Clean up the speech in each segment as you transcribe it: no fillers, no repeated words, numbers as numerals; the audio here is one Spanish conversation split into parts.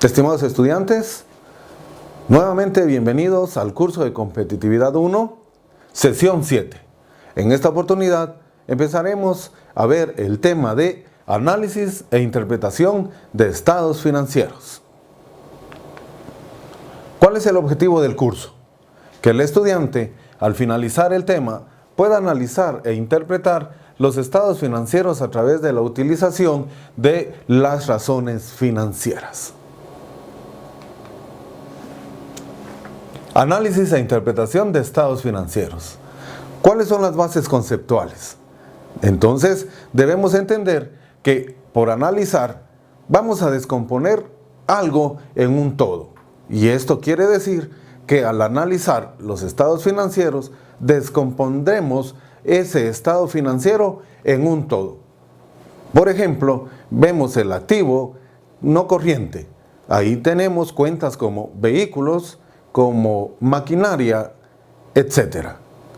Estimados estudiantes, nuevamente bienvenidos al curso de Competitividad 1, sesión 7. En esta oportunidad empezaremos a ver el tema de análisis e interpretación de estados financieros. ¿Cuál es el objetivo del curso? Que el estudiante, al finalizar el tema, pueda analizar e interpretar los estados financieros a través de la utilización de las razones financieras. Análisis e interpretación de estados financieros. ¿Cuáles son las bases conceptuales? Entonces, debemos entender que por analizar, vamos a descomponer algo en un todo. Y esto quiere decir que al analizar los estados financieros, descompondremos ese estado financiero en un todo. Por ejemplo, vemos el activo no corriente. Ahí tenemos cuentas como vehículos, como maquinaria, etc.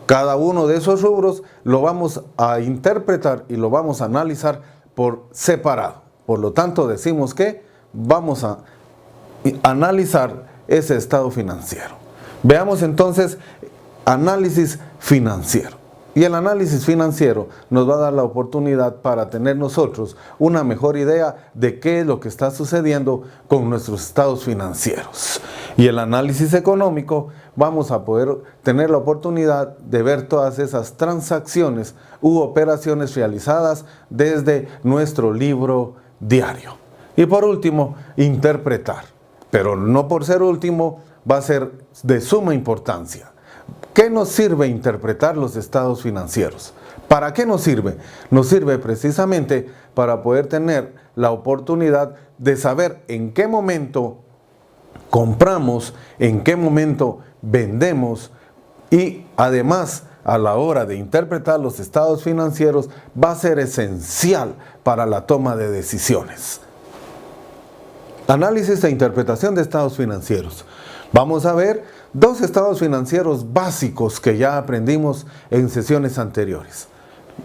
Cada uno de esos rubros lo vamos a interpretar y lo vamos a analizar por separado. Por lo tanto, decimos que vamos a analizar ese estado financiero. Veamos entonces análisis financiero. Y el análisis financiero nos va a dar la oportunidad para tener nosotros una mejor idea de qué es lo que está sucediendo con nuestros estados financieros. Y el análisis económico, vamos a poder tener la oportunidad de ver todas esas transacciones u operaciones realizadas desde nuestro libro diario. Y por último, interpretar. Pero no por ser último, va a ser de suma importancia. ¿Qué nos sirve interpretar los estados financieros? ¿Para qué nos sirve? Nos sirve precisamente para poder tener la oportunidad de saber en qué momento compramos, en qué momento vendemos y además a la hora de interpretar los estados financieros va a ser esencial para la toma de decisiones. Análisis e interpretación de estados financieros. Vamos a ver dos estados financieros básicos que ya aprendimos en sesiones anteriores.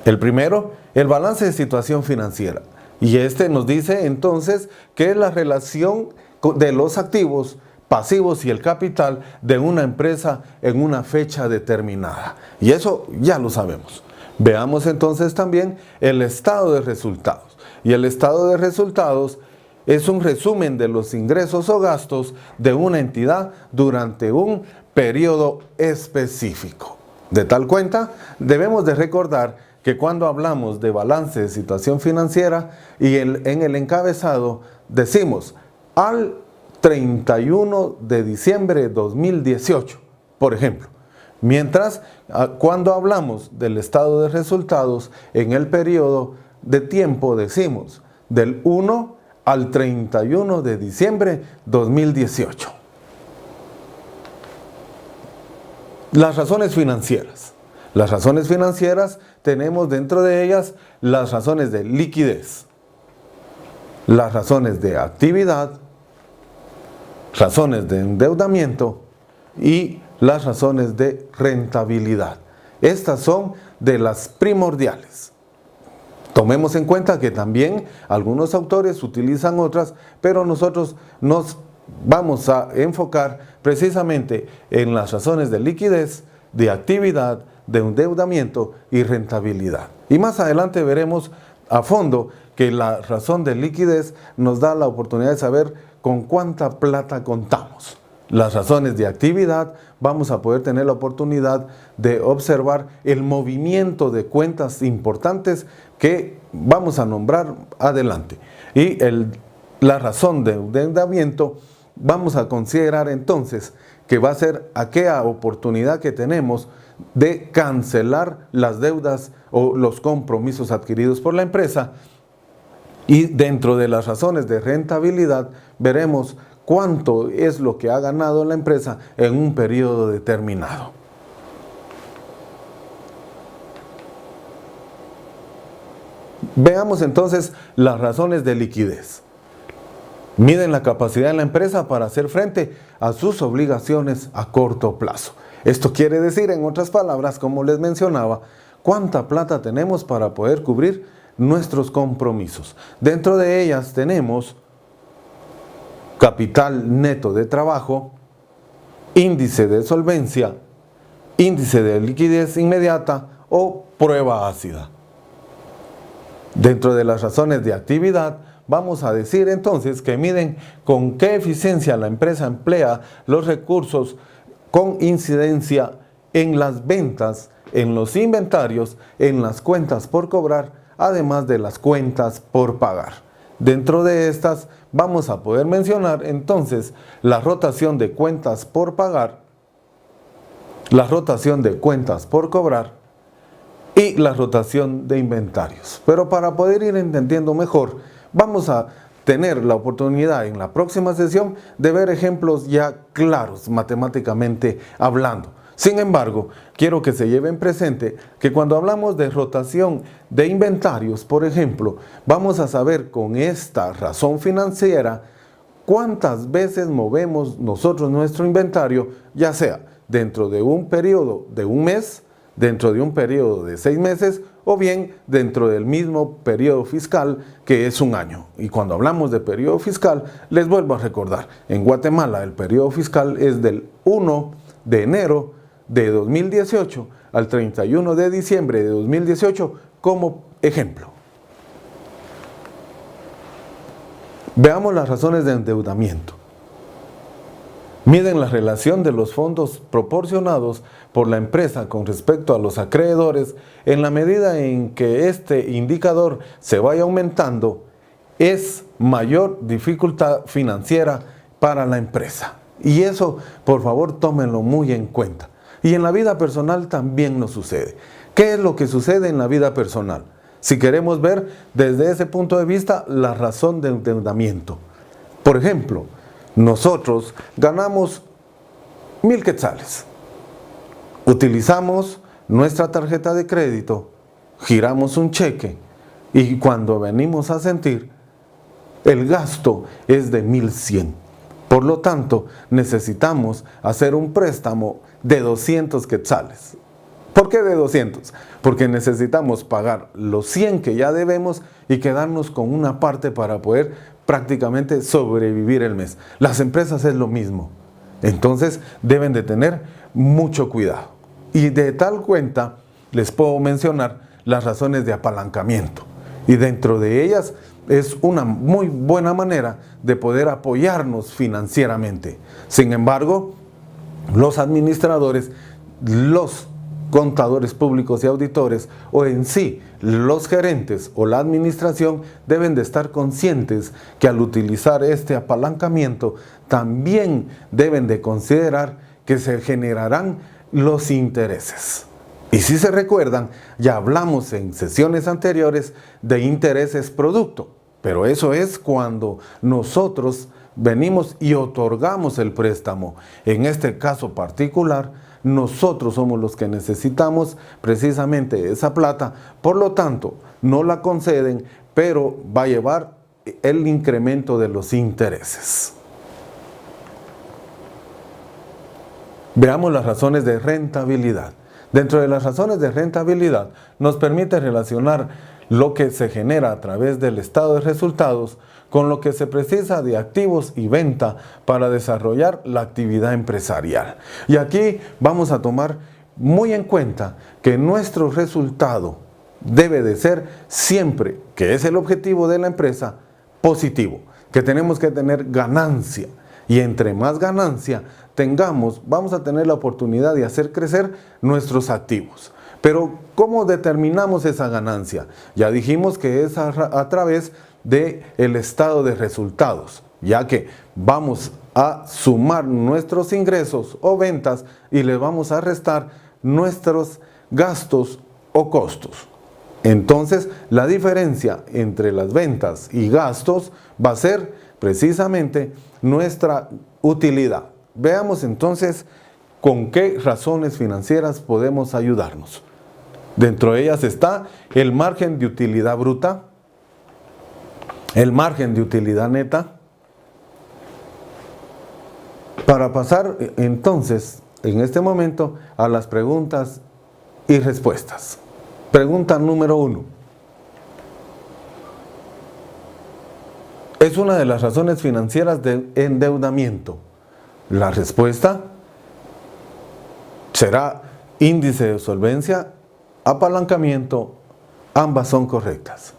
El primero, el balance de situación financiera. Y este nos dice entonces que es la relación de los activos, pasivos y el capital de una empresa en una fecha determinada. Y eso ya lo sabemos. Veamos entonces también el estado de resultados. Y el estado de resultados es un resumen de los ingresos o gastos de una entidad durante un periodo específico. De tal cuenta, debemos de recordar que cuando hablamos de balance de situación financiera y en el encabezado decimos al 31 de diciembre de 2018, por ejemplo. Mientras, cuando hablamos del estado de resultados, en el periodo de tiempo decimos del 1 al 31 de diciembre 2018. Las razones financieras. Las razones financieras tenemos dentro de ellas las razones de liquidez, las razones de actividad, razones de endeudamiento y las razones de rentabilidad. Estas son de las primordiales. Tomemos en cuenta que también algunos autores utilizan otras, pero nosotros nos vamos a enfocar precisamente en las razones de liquidez, de actividad, de endeudamiento y rentabilidad. Y más adelante veremos a fondo que la razón de liquidez nos da la oportunidad de saber con cuánta plata contamos. Las razones de actividad, vamos a poder tener la oportunidad de observar el movimiento de cuentas importantes que vamos a nombrar adelante. Y la razón de endeudamiento, vamos a considerar entonces que va a ser aquella oportunidad que tenemos de cancelar las deudas o los compromisos adquiridos por la empresa. Y dentro de las razones de rentabilidad veremos cuánto es lo que ha ganado la empresa en un periodo determinado. Veamos entonces las razones de liquidez. Miden la capacidad de la empresa para hacer frente a sus obligaciones a corto plazo. Esto quiere decir, en otras palabras, como les mencionaba, cuánta plata tenemos para poder cubrir nuestros compromisos. Dentro de ellas tenemos capital neto de trabajo, índice de solvencia, índice de liquidez inmediata o prueba ácida. Dentro de las razones de actividad, vamos a decir entonces que miden con qué eficiencia la empresa emplea los recursos con incidencia en las ventas, en los inventarios, en las cuentas por cobrar, además de las cuentas por pagar. Dentro de estas vamos a poder mencionar entonces la rotación de cuentas por pagar, la rotación de cuentas por cobrar y la rotación de inventarios. Pero para poder ir entendiendo mejor, vamos a tener la oportunidad en la próxima sesión de ver ejemplos ya claros matemáticamente hablando. Sin embargo, quiero que se lleven presente que cuando hablamos de rotación de inventarios, por ejemplo, vamos a saber con esta razón financiera cuántas veces movemos nosotros nuestro inventario, ya sea dentro de un periodo de un mes, dentro de un periodo de 6 meses o bien dentro del mismo periodo fiscal que es un año. Y cuando hablamos de periodo fiscal, les vuelvo a recordar, en Guatemala el periodo fiscal es del 1 de enero de 2018 al 31 de diciembre de 2018 como ejemplo. Veamos las razones de endeudamiento. Miden la relación de los fondos proporcionados por la empresa con respecto a los acreedores. En la medida en que este indicador se vaya aumentando, es mayor dificultad financiera para la empresa. Y eso, por favor, tómenlo muy en cuenta. Y en la vida personal también nos sucede. ¿Qué es lo que sucede en la vida personal? Si queremos ver desde ese punto de vista la razón de endeudamiento. Por ejemplo, nosotros ganamos 1,000 quetzales. Utilizamos nuestra tarjeta de crédito, giramos un cheque y cuando venimos a sentir, el gasto es de 1,100. Por lo tanto, necesitamos hacer un préstamo de 200 quetzales. ¿Por qué de 200? Porque necesitamos pagar los 100 que ya debemos y quedarnos con una parte para poder prácticamente sobrevivir el mes. Las empresas es lo mismo. Entonces deben de tener mucho cuidado. Y de tal cuenta les puedo mencionar las razones de apalancamiento. Y dentro de ellas es una muy buena manera de poder apoyarnos financieramente. Sin embargo, los administradores, los contadores públicos y auditores o en sí los gerentes o la administración deben de estar conscientes que al utilizar este apalancamiento también deben de considerar que se generarán los intereses. Y si se recuerdan, ya hablamos en sesiones anteriores de intereses producto, pero eso es cuando nosotros venimos y otorgamos el préstamo. En este caso particular, nosotros somos los que necesitamos precisamente esa plata, por lo tanto, no la conceden, pero va a llevar el incremento de los intereses. Veamos las razones de rentabilidad. Dentro de las razones de rentabilidad, nos permite relacionar lo que se genera a través del estado de resultados con lo que se precisa de activos y venta para desarrollar la actividad empresarial. Y aquí vamos a tomar muy en cuenta que nuestro resultado debe de ser siempre, que es el objetivo de la empresa, positivo, que tenemos que tener ganancia. Y entre más ganancia tengamos, vamos a tener la oportunidad de hacer crecer nuestros activos. Pero, ¿cómo determinamos esa ganancia? Ya dijimos que es a través del estado de resultados, ya que vamos a sumar nuestros ingresos o ventas y le vamos a restar nuestros gastos o costos. Entonces, la diferencia entre las ventas y gastos va a ser precisamente nuestra utilidad. Veamos entonces con qué razones financieras podemos ayudarnos. Dentro de ellas está el margen de utilidad bruta, el margen de utilidad neta. Para pasar entonces en este momento a las preguntas y respuestas. Pregunta número 1. es una de las razones financieras de endeudamiento? La respuesta será índice de solvencia, apalancamiento, ambas son correctas.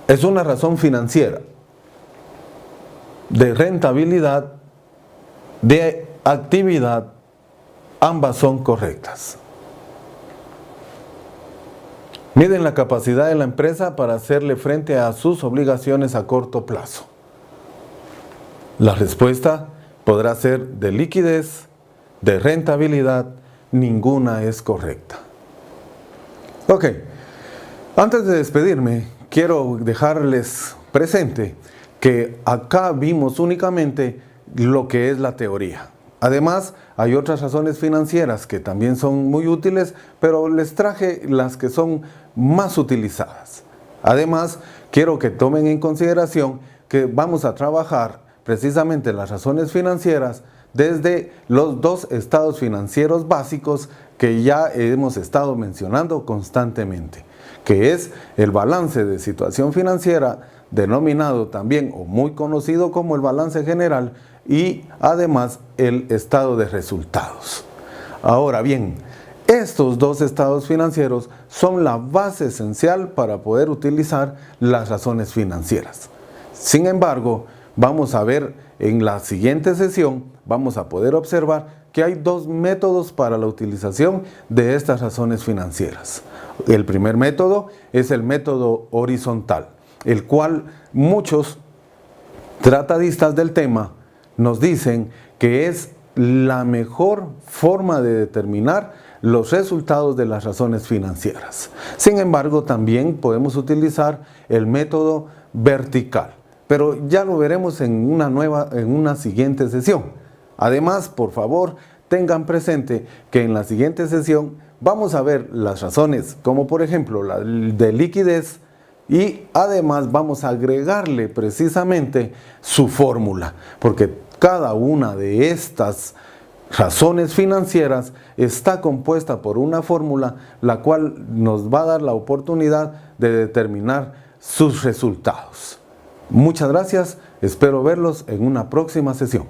Es una razón financiera, de rentabilidad, de actividad, ambas son correctas. Miden la capacidad de la empresa para hacerle frente a sus obligaciones a corto plazo. La respuesta podrá ser de liquidez, de rentabilidad, ninguna es correcta. Ok, antes de despedirme, quiero dejarles presente que acá vimos únicamente lo que es la teoría. Además, hay otras razones financieras que también son muy útiles, pero les traje las que son más utilizadas. Además, quiero que tomen en consideración que vamos a trabajar precisamente las razones financieras desde los dos estados financieros básicos que ya hemos estado mencionando constantemente, que es el balance de situación financiera, denominado también o muy conocido como el balance general, y además el estado de resultados. Ahora bien, estos dos estados financieros son la base esencial para poder utilizar las razones financieras. Sin embargo, vamos a ver en la siguiente sesión, vamos a poder observar que hay dos métodos para la utilización de estas razones financieras. El primer método es el método horizontal, el cual muchos tratadistas del tema nos dicen que es la mejor forma de determinar los resultados de las razones financieras. Sin embargo, también podemos utilizar el método vertical, pero ya lo veremos en una siguiente sesión. Además, por favor, tengan presente que en la siguiente sesión vamos a ver las razones, como por ejemplo la de liquidez, y además vamos a agregarle precisamente su fórmula, porque cada una de estas razones financieras está compuesta por una fórmula, la cual nos va a dar la oportunidad de determinar sus resultados. Muchas gracias, espero verlos en una próxima sesión.